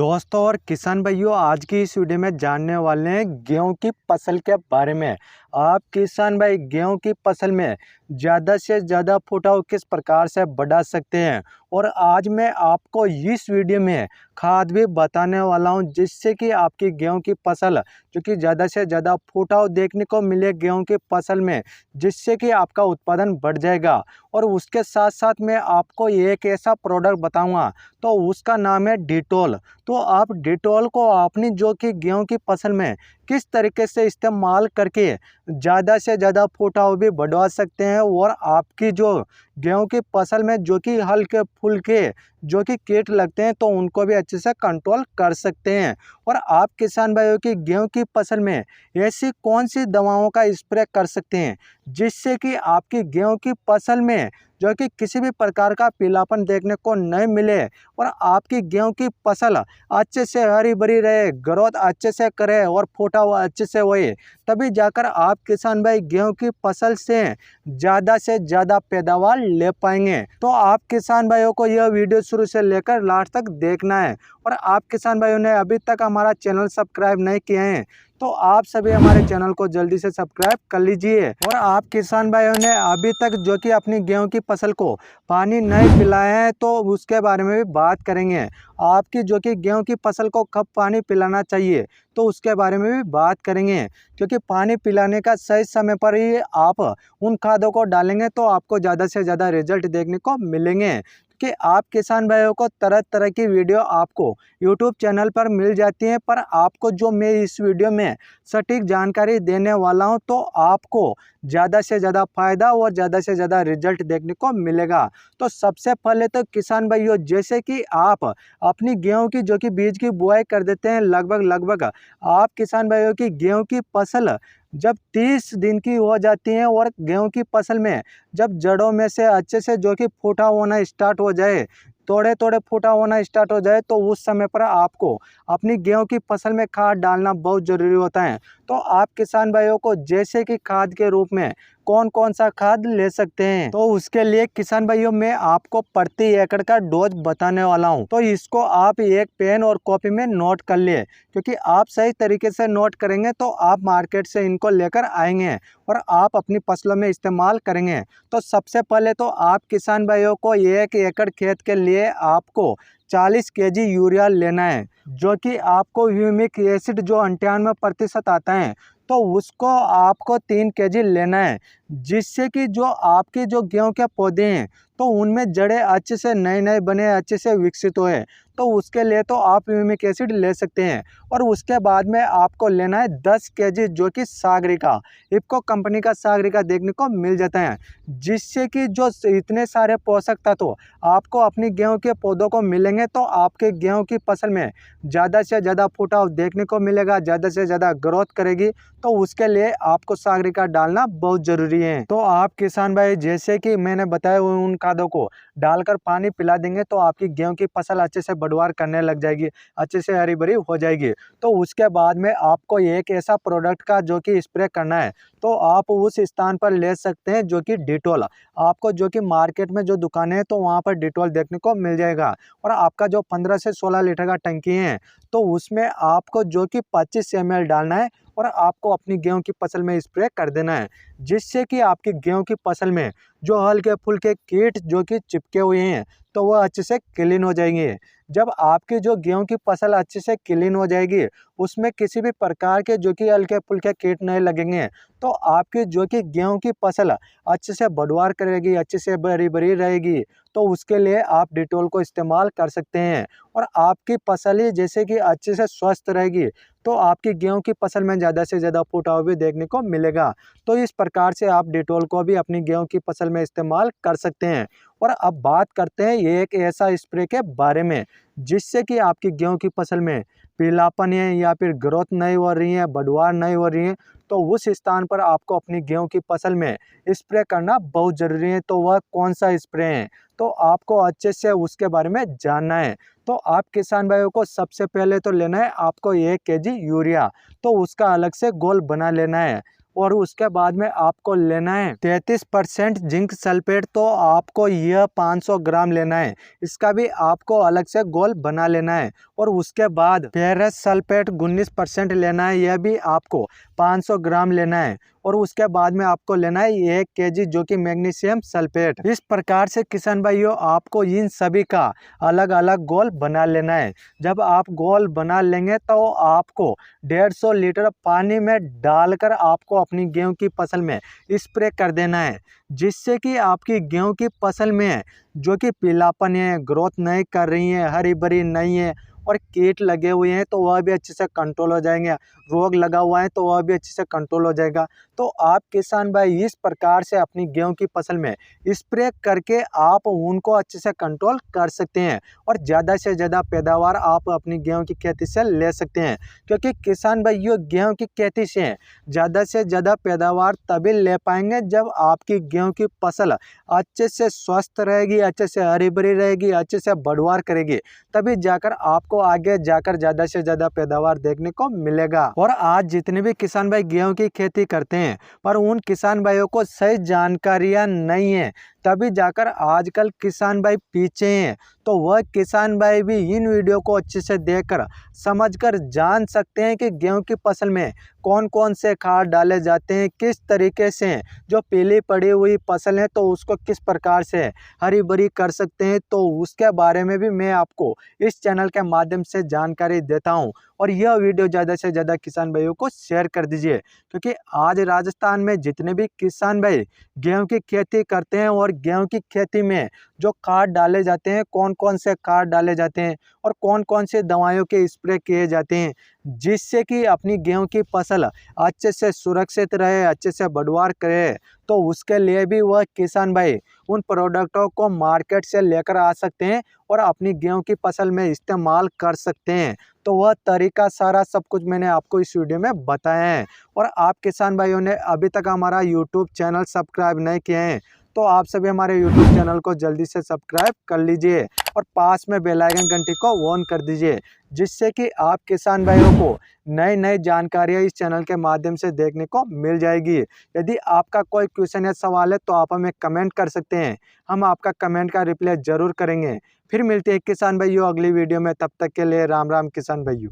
दोस्तों और किसान भाइयों, आज की इस वीडियो में जानने वाले हैं गेहूं की फसल के बारे में। आप किसान भाई गेहूं की फसल में ज़्यादा से ज़्यादा फुटाव किस प्रकार से बढ़ा सकते हैं, और आज मैं आपको इस वीडियो में खाद भी बताने वाला हूं, जिससे कि आपकी गेहूं की फसल जो कि ज़्यादा से ज़्यादा फुटाव देखने को मिले गेहूं की फसल में, जिससे कि आपका उत्पादन बढ़ जाएगा। और उसके साथ साथ मैं आपको एक ऐसा प्रोडक्ट बताऊँगा, तो उसका नाम है डिटॉल। तो आप डिटॉल को अपनी जो कि गेहूं की फसल में किस तरीके से इस्तेमाल करके ज़्यादा से ज़्यादा फुटाव भी बढ़वा सकते हैं, और आपकी जो गेहूं की फसल में जो कि हल्के फुल्के जो कि कीट लगते हैं, तो उनको भी अच्छे से कंट्रोल कर सकते हैं। और आप किसान भाइयों की गेहूं की फसल में ऐसी कौन सी दवाओं का स्प्रे कर सकते हैं, जिससे कि आपकी गेहूं की फसल में जो कि किसी भी प्रकार का पीलापन देखने को नहीं मिले, और आपकी गेहूं की फसल अच्छे से हरी भरी रहे, ग्रोथ अच्छे से करे और फुटाव अच्छे से होए, तभी जाकर आप किसान भाई गेहूं की फसल से ज़्यादा पैदावार ले पाएंगे। तो आप किसान भाइयों को यह वीडियो शुरू से लेकर लास्ट तक देखना है। और आप किसान भाइयों ने अभी तक हमारा चैनल सब्सक्राइब नहीं किए हैं, तो आप सभी हमारे चैनल को जल्दी से सब्सक्राइब कर लीजिए। और आप किसान भाइयों ने अभी तक जो कि अपनी गेहूं की फसल को पानी नहीं पिलाए हैं, तो उसके बारे में भी बात करेंगे। आपकी जो कि गेहूं की फसल को कब पानी पिलाना चाहिए, तो उसके बारे में भी बात करेंगे। क्योंकि पानी पिलाने का सही समय पर ही आप उन खादों को डालेंगे, तो आपको ज़्यादा से ज़्यादा रिजल्ट देखने को मिलेंगे। कि आप किसान भाइयों को तरह तरह की वीडियो आपको YouTube चैनल पर मिल जाती हैं, पर आपको जो मैं इस वीडियो में सटीक जानकारी देने वाला हूं, तो आपको ज़्यादा से ज़्यादा फायदा और ज़्यादा से ज़्यादा रिजल्ट देखने को मिलेगा। तो सबसे पहले तो किसान भाइयों, जैसे कि आप अपनी गेहूं की जो कि बीज की बुआई कर देते हैं, लगभग आप किसान भाइयों की गेहूं की फसल जब 30 दिन की हो जाती है, और गेहूं की फसल में जब जड़ों में से अच्छे से जो कि फूटा होना स्टार्ट हो जाए, थोड़े थोड़े फूटा होना स्टार्ट हो जाए, तो उस समय पर आपको अपनी गेहूं की फसल में खाद डालना बहुत ज़रूरी होता है। तो आप किसान भाइयों को जैसे कि खाद के रूप में कौन कौन सा खाद ले सकते हैं, तो उसके लिए किसान भाइयों मैं आपको प्रति एकड़ का डोज बताने वाला हूं। तो इसको आप एक पेन और कॉपी में नोट कर लिए, क्योंकि आप सही तरीके से नोट करेंगे तो आप मार्केट से इनको लेकर आएंगे और आप अपनी फसलों में इस्तेमाल करेंगे। तो सबसे पहले तो आप किसान भाइयों को 1 एकड़ खेत के लिए आपको 40 केजी यूरिया लेना है, जो कि आपको ह्यूमिक एसिड जो 98% आता है, तो उसको आपको 3 केजी लेना है, जिससे कि जो आपके जो गेहूं के पौधे हैं, तो उनमें जड़ें अच्छे से नए नए बने, अच्छे से विकसित होए। तो उसके लिए तो आप ह्यूमिक एसिड ले सकते हैं। और उसके बाद में आपको लेना है 10 केजी जो कि सागरिका, इफको कंपनी का सागरिका देखने को मिल जाता है, जिससे कि जो इतने सारे पोषक तत्व आपको अपनी गेहूं के पौधों को मिलेंगे, तो आपके गेहूं की फसल में ज़्यादा से ज़्यादा फुटाव देखने को मिलेगा, ज़्यादा से ज़्यादा ग्रोथ करेगी। तो उसके लिए आपको सागरिका डालना बहुत ज़रूरी है। तो आप किसान भाई जैसे कि मैंने बताया उन खादों को डालकर पानी पिला देंगे, तो आपकी गेहूं की फसल अच्छे से बढ़वार करने लग जाएगी, अच्छे से हरी भरी हो जाएगी। तो उसके बाद में आपको एक ऐसा प्रोडक्ट का जो कि स्प्रे करना है, तो आप उस स्थान पर ले सकते हैं जो कि डिटॉल। आपको जो कि मार्केट में जो दुकानें हैं, तो वहाँ पर डिटॉल देखने को मिल जाएगा। और आपका जो 15 से 16 लीटर का टंकी है, तो उसमें आपको जो कि 25 ml डालना है, और आपको अपनी गेहूं की फसल में स्प्रे कर देना है, जिससे कि आपकी गेहूं की फसल में जो हल्के फुल्के कीट जो कि चिपके हुए हैं, तो वह अच्छे से क्लीन हो जाएंगे। जब आपकी जो गेहूं की फसल अच्छे से क्लीन हो जाएगी, उसमें किसी भी प्रकार के जो कि हल्के फुल्के कीट नहीं लगेंगे, तो आपकी जो कि गेहूं की फसल अच्छे से बढ़वार करेगी, अच्छे से बड़ी बड़ी रहेगी। तो उसके लिए आप डिटॉल को इस्तेमाल कर सकते हैं, और आपकी फसल ही जैसे कि अच्छे से स्वस्थ रहेगी, तो आपकी गेहूं की फसल में ज़्यादा से ज़्यादा फुटाव भी देखने को मिलेगा। तो इस प्रकार से आप डिटॉल को भी अपनी गेहूं की फसल में इस्तेमाल कर सकते हैं। और अब बात करते हैं ये एक ऐसा स्प्रे के बारे में, जिससे कि आपकी गेहूं की फसल में पीलापन है या फिर ग्रोथ नहीं हो रही है, बढ़वार नहीं हो रही है, तो उस स्थान पर आपको अपनी गेहूं की फसल में स्प्रे करना बहुत ज़रूरी है। तो वह कौन सा स्प्रे है, तो आपको अच्छे से उसके बारे में जानना है। तो आप किसान भाइयों को सबसे पहले तो लेना है आपको 1 केजी यूरिया, तो उसका अलग से गोल बना लेना है। और उसके बाद में आपको लेना है 33% जिंक सल्फेट। तो आपको यह 500 ग्राम लेना है, इसका भी आपको अलग से घोल बना लेना है। और उसके बाद फेरस सल्फेट 19% लेना है, यह भी आपको 500 ग्राम लेना है। और उसके बाद में आपको लेना है 1 केजी जो कि मैग्नीशियम सल्फेट। इस प्रकार से किसान भाइयों आपको इन सभी का अलग अलग घोल बना लेना है। जब आप घोल बना लेंगे तो आपको 150 लीटर पानी में डालकर आपको अपनी गेहूं की फसल में स्प्रे कर देना है, जिससे कि आपकी गेहूं की फसल में जो कि पीलापन है, ग्रोथ नहीं कर रही है, हरी भरी नहीं है और कीट लगे हुए हैं तो वह भी अच्छे से कंट्रोल हो जाएंगे, रोग लगा हुआ है तो वह भी अच्छे से कंट्रोल हो जाएगा। तो आप किसान भाई इस प्रकार से अपनी गेहूं की फसल में स्प्रे करके आप उनको अच्छे से कंट्रोल कर सकते हैं और ज़्यादा से ज़्यादा पैदावार आप अपनी गेहूं की खेती से ले सकते हैं। क्योंकि किसान भाई ये गेहूं की खेती से ज़्यादा पैदावार तभी ले पाएंगे जब आपकी गेहूं की फसल अच्छे से स्वस्थ रहेगी, अच्छे से हरी भरी रहेगी, अच्छे से बढ़वार करेगी, तभी जाकर आपको आगे जाकर ज़्यादा से ज़्यादा पैदावार देखने को मिलेगा। और आज जितने भी किसान भाई गेहूं की खेती करते हैं पर उन किसान भाइयों को सही जानकारियां नहीं है, तभी जाकर आजकल किसान भाई पीछे हैं। तो वह किसान भाई भी इन वीडियो को अच्छे से देखकर समझकर जान सकते हैं कि गेहूं की फसल में कौन कौन से खाद डाले जाते हैं, किस तरीके से जो पीली पड़ी हुई फसल है तो उसको किस प्रकार से हरी भरी कर सकते हैं। तो उसके बारे में भी मैं आपको इस चैनल के माध्यम से जानकारी देता हूं। और यह वीडियो ज़्यादा से ज़्यादा किसान भाइयों को शेयर कर दीजिए, क्योंकि आज राजस्थान में जितने भी किसान भाई गेहूं की खेती करते हैं और गेहूं की खेती में जो खाद डाले जाते हैं, कौन कौन से खाद डाले जाते हैं और कौन कौन से दवाइयों के स्प्रे किए जाते हैं, जिससे कि अपनी गेहूं की फसल अच्छे से सुरक्षित रहे, अच्छे से बढ़वार करे, तो उसके लिए भी वह किसान भाई उन प्रोडक्टों को मार्केट से लेकर आ सकते हैं और अपनी गेहूं की फसल में इस्तेमाल कर सकते हैं। तो वह तरीका सारा सब कुछ मैंने आपको इस वीडियो में बताया है। और आप किसान भाइयों ने अभी तक हमारा यूट्यूब चैनल सब्सक्राइब नहीं किए हैं तो आप सभी हमारे यूट्यूब चैनल को जल्दी से सब्सक्राइब कर लीजिए और पास में बेल आइकन घंटी को ऑन कर दीजिए, जिससे कि आप किसान भाइयों को नई नई जानकारियाँ इस चैनल के माध्यम से देखने को मिल जाएगी। यदि आपका कोई क्वेश्चन या सवाल है तो आप हमें कमेंट कर सकते हैं, हम आपका कमेंट का रिप्लाई जरूर करेंगे। फिर मिलते हैं किसान भाइयों अगली वीडियो में, तब तक के लिए राम राम किसान भाइयों।